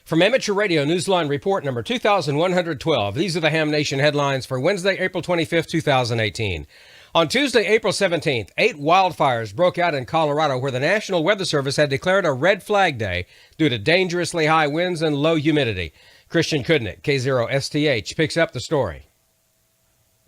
From Amateur Radio Newsline Report number 2112, these are the Ham Nation headlines for Wednesday, April 25th, 2018. On Tuesday, April 17th, 8 wildfires broke out in Colorado where the National Weather Service had declared a red flag day due to dangerously high winds and low humidity. Christian Kudnick, K0STH, picks up the story.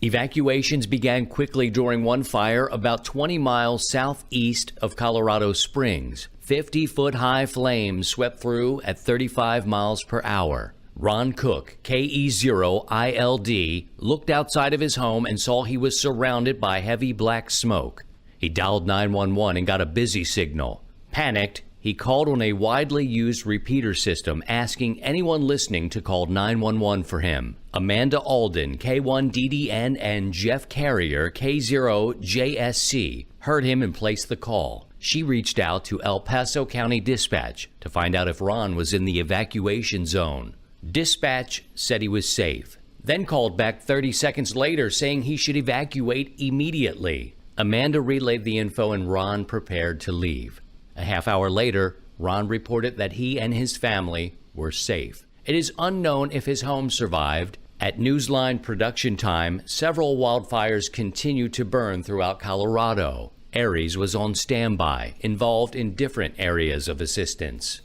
Evacuations began quickly during one fire about 20 miles southeast of Colorado Springs. 50-foot-high flames swept through at 35 miles per hour. Ron Cook, KE0ILD, looked outside of his home and saw he was surrounded by heavy black smoke. He dialed 911 and got a busy signal. Panicked, he called on a widely used repeater system, asking anyone listening to call 911 for him. Amanda Alden, K1DDN, and Jeff Carrier, K0JSC, heard him and placed the call. She reached out to El Paso County Dispatch to find out if Ron was in the evacuation zone. Dispatch said he was safe, then called back 30 seconds later saying he should evacuate immediately. Amanda relayed the info and Ron prepared to leave. A half hour later, Ron reported that he and his family were safe. It is unknown if his home survived. At Newsline production time, several wildfires continue to burn throughout Colorado. Aries was on standby, involved in different areas of assistance.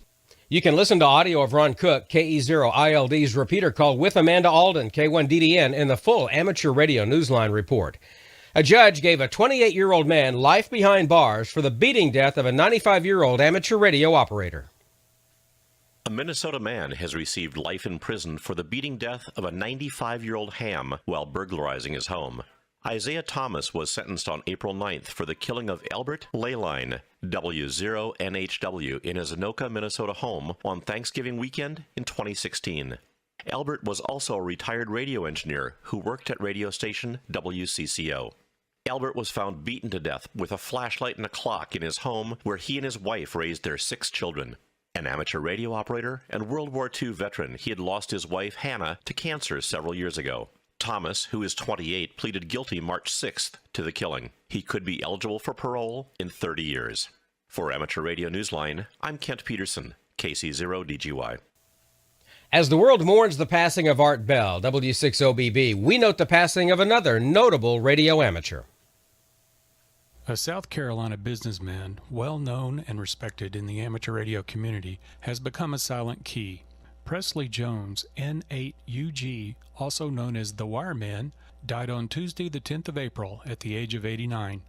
You can listen to audio of Ron Cook, KE0ILD's repeater call with Amanda Alden, K1DDN, in the full Amateur Radio Newsline report. A judge gave a 28-year-old man life behind bars for the beating death of a 95-year-old amateur radio operator. A Minnesota man has received life in prison for the beating death of a 95-year-old ham while burglarizing his home. Isaiah Thomas was sentenced on April 9th for the killing of Albert Leyline, W0NHW, in his Anoka, Minnesota home on Thanksgiving weekend in 2016. Albert was also a retired radio engineer who worked at radio station WCCO. Albert was found beaten to death with a flashlight and a clock in his home where he and his wife raised their 6 children. An amateur radio operator and World War II veteran, he had lost his wife, Hannah, to cancer several years ago. Thomas, who is 28, pleaded guilty March 6th to the killing. He could be eligible for parole in 30 years. For Amateur Radio Newsline, I'm Kent Peterson, KC0DGY. As the world mourns the passing of Art Bell, W6OBB, we note the passing of another notable radio amateur. A South Carolina businessman, well known and respected in the amateur radio community, has become a silent key. Presley Jones, N8UG, also known as the Wireman, died on Tuesday the 10th of April at the age of 89.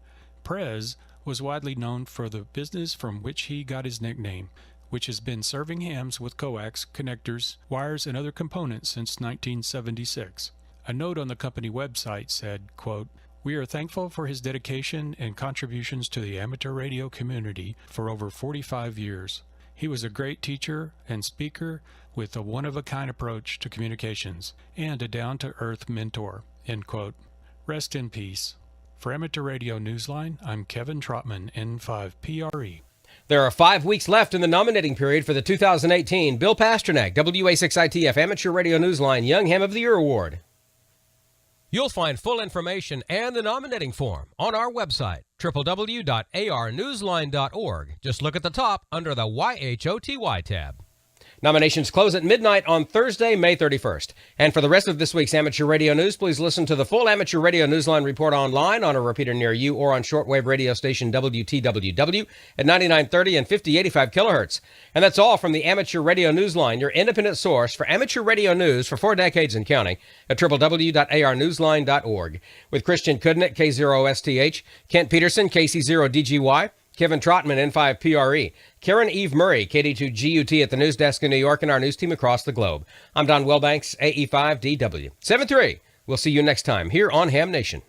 Prez was widely known for the business from which he got his nickname, which has been serving hams with coax, connectors, wires, and other components since 1976. A note on the company website said, quote, "We are thankful for his dedication and contributions to the amateur radio community for over 45 years. He was a great teacher and speaker with a one-of-a-kind approach to communications and a down-to-earth mentor." End quote. Rest in peace. For Amateur Radio Newsline, I'm Kevin Trotman, N5PRE. There are 5 weeks left in the nominating period for the 2018 Bill Pasternak WA6ITF Amateur Radio Newsline Young Ham of the Year Award. You'll find full information and the nominating form on our website, www.arnewsline.org. Just look at the top under the YHOTY tab. Nominations close at midnight on Thursday, May 31st. And for the rest of this week's Amateur Radio News, please listen to the full Amateur Radio Newsline report online on a repeater near you or on shortwave radio station WTWW at 9930 and 5085 kilohertz. And that's all from the Amateur Radio Newsline, your independent source for amateur radio news for 4 decades and counting at www.arnewsline.org. With Christian Kudnick, K0STH, Kent Peterson, KC0DGY, Kevin Trotman, N5PRE, Karen Eve Murray, KD2GUT at the news desk in New York, and our news team across the globe. I'm Don Welbanks, AE5DW. 7-3. We'll see you next time here on Ham Nation.